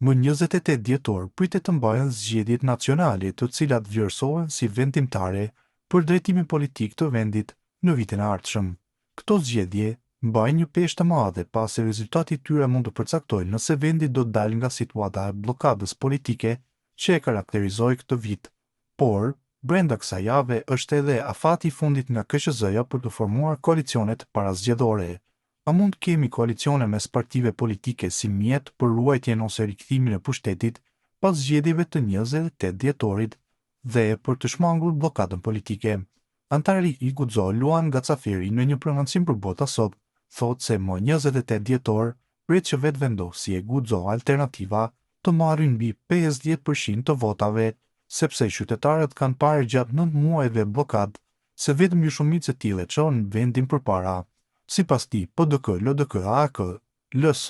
Më 28 dhjetor pritet të mbahen zgjedhjet nacionale, të cilat vlerësohen si vendimtare për drejtimin politik të vendit në vitin e ardhshëm. Këto zgjedhje mbajnë një peshë të madhe pasi rezultati i tyre mund të përcaktojë nëse vendi do të dalë nga situata e bllokadës politike që e karakterizoi këtë vit. Por, brenda kësaj jave është edhe afati i fundit nga KSZ-ja për të formuar koalicionet parazgjedhore. A mund kemi koalicione mes partive politike si mjet për ruajtjen ose rikthimin e pushtetit pas zgjedhjeve të 28 dhjetorit dhe për të shmangur bllokadën politike? Antari i Guxo Luan Gacaferi në një prononcim për Bota Sot thotë se më 28 dhjetor pret që vetëvendosje Guxo Alternativa të marrin mbi 50% të votave, sepse qytetarët kanë parë gjatë 9 muajve blokadë se vetëm një shumicë e tillë çon vendin përpara. Sipas tij, PDK, LDK, AK, LS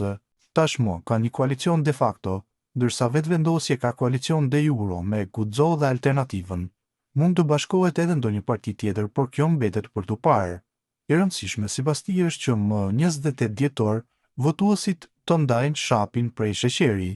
tashmë ka një koalicion de facto, ndërsa vetëvendosje ka koalicion de jure me Guxo dhe Alternativën. Mund të bashkohet edhe ndonjë parti tjetër, por kjo mbetet për tu parë. E rëndësishme sipas tij është që më 28 dhjetor votuesit të ndajnë shapin prej sheqeri.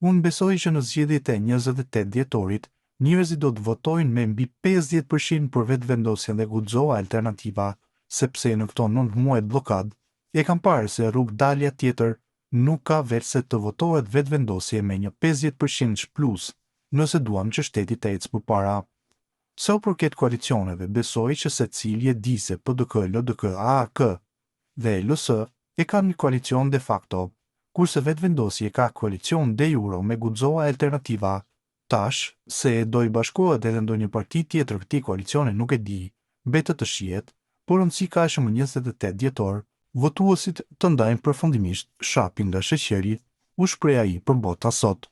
Unë besoj që në zgjedhjet e 28 dhjetorit, njerëzit do të votojnë me mbi 50% për vetëvendosjen dhe Guxo Alternativa, sepse në këto 9 muaj blokad, e kam parë se rrugdalja tjetër nuk ka vetë se të votohet vetëvendosje me një 50% plus, nëse duam që shteti të ecë përpara. Sa u përket koalicioneve, besoj që secili e di se PDK, LDK, AK dhe LS e kanë një koalicion de facto, kurse vetëvendosje ka koalicion de jure me Guxo Alternativa. Tash, se do i bashkohet edhe ndonjë parti tjetër këtij koalicioni nuk e di, mbetet të shihet, por rëndësi ka që më 28 dhjetor, votuesit të ndajnë përfundimisht shapin nga sheqeri, u shpreh ai për Bota Sot.